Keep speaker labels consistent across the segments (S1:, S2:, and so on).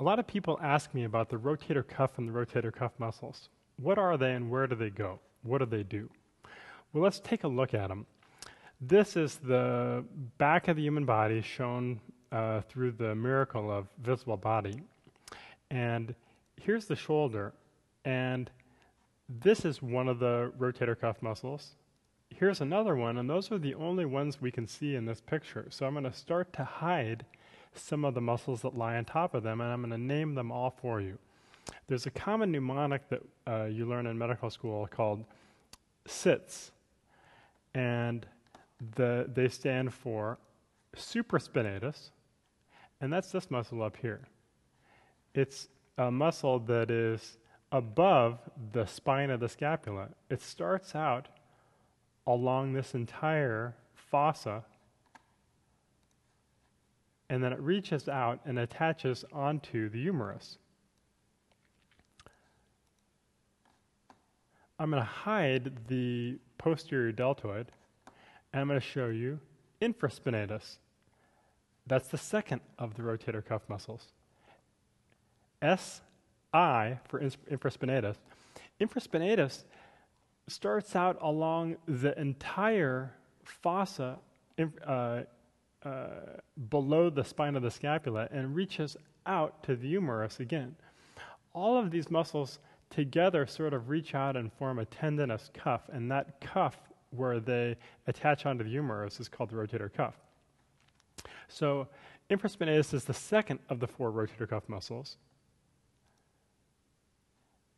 S1: A lot of people ask me about the rotator cuff and the rotator cuff muscles. What are they and where do they go? What do they do? Well, let's take a look at them. This is the back of the human body shown through the miracle of visible body. And here's the shoulder. And this is one of the rotator cuff muscles. Here's another one, and those are the only ones we can see in this picture. So I'm going to start to hide some of the muscles that lie on top of them, and I'm going to name them all for you. There's a common mnemonic that you learn in medical school called SITS, and they stand for supraspinatus, and that's this muscle up here. It's a muscle that is above the spine of the scapula. It starts out along this entire fossa, and then it reaches out and attaches onto the humerus. I'm going to hide the posterior deltoid, and I'm going to show you infraspinatus. That's the second of the rotator cuff muscles. SI for infraspinatus. Infraspinatus starts out along the entire fossa below the spine of the scapula and reaches out to the humerus again. All of these muscles together sort of reach out and form a tendinous cuff, and that cuff where they attach onto the humerus is called the rotator cuff. So infraspinatus is the second of the four rotator cuff muscles.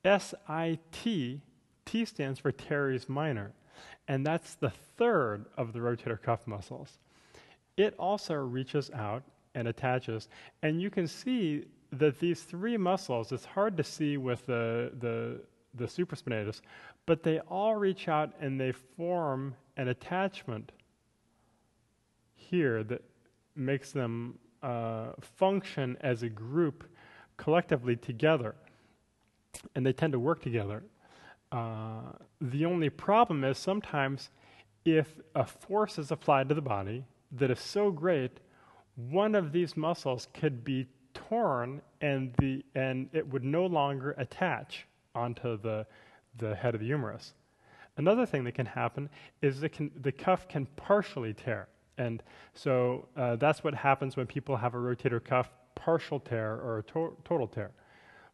S1: SIT, T stands for teres minor, and that's the third of the rotator cuff muscles. It also reaches out and attaches, and you can see that these three muscles, it's hard to see with the supraspinatus, but they all reach out and they form an attachment here that makes them function as a group collectively together, and they tend to work together. The only problem is sometimes if a force is applied to the body that is so great, one of these muscles could be torn and it would no longer attach onto the head of the humerus. Another thing that can happen is the cuff can partially tear, and so that's what happens when people have a rotator cuff partial tear or a total tear.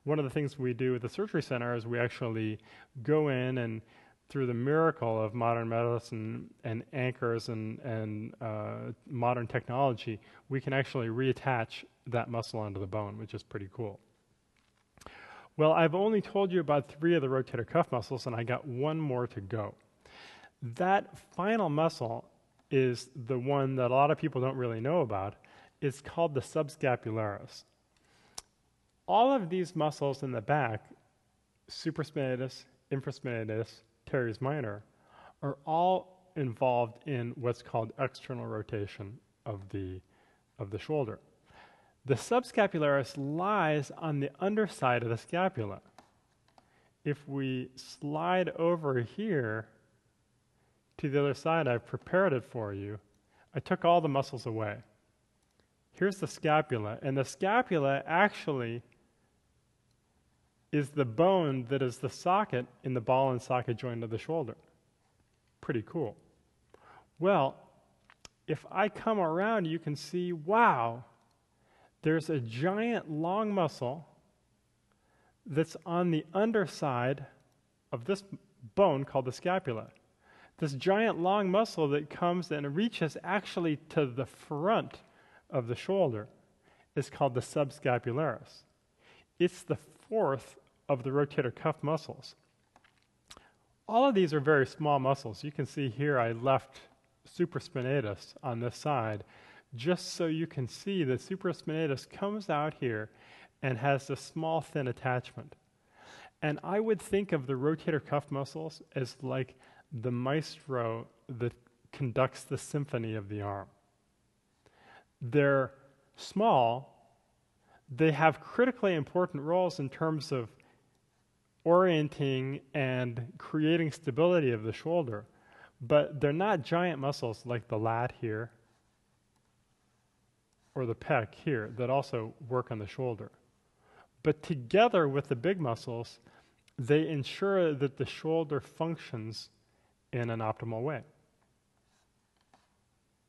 S1: One of the things we do at the surgery center is we actually go in and through the miracle of modern medicine and anchors and modern technology, we can actually reattach that muscle onto the bone, which is pretty cool. Well, I've only told you about 3 of the rotator cuff muscles, and I got one more to go. That final muscle is the one that a lot of people don't really know about. It's called the subscapularis. All of these muscles in the back, supraspinatus, infraspinatus, teres minor, are all involved in what's called external rotation of the shoulder. The subscapularis lies on the underside of the scapula. If we slide over here to the other side, I've prepared it for you. I took all the muscles away. Here's the scapula, and the scapula actually is the bone that is the socket in the ball and socket joint of the shoulder. Pretty cool. Well, if I come around, you can see, wow, there's a giant long muscle that's on the underside of this bone called the scapula. This giant long muscle that comes and reaches actually to the front of the shoulder is called the subscapularis. It's the 4th of the rotator cuff muscles. All of these are very small muscles. You can see here I left supraspinatus on this side just so you can see that supraspinatus comes out here and has this small thin attachment. And I would think of the rotator cuff muscles as like the maestro that conducts the symphony of the arm. They're small. They have critically important roles in terms of orienting and creating stability of the shoulder, but they're not giant muscles like the lat here or the pec here that also work on the shoulder. But together with the big muscles, they ensure that the shoulder functions in an optimal way.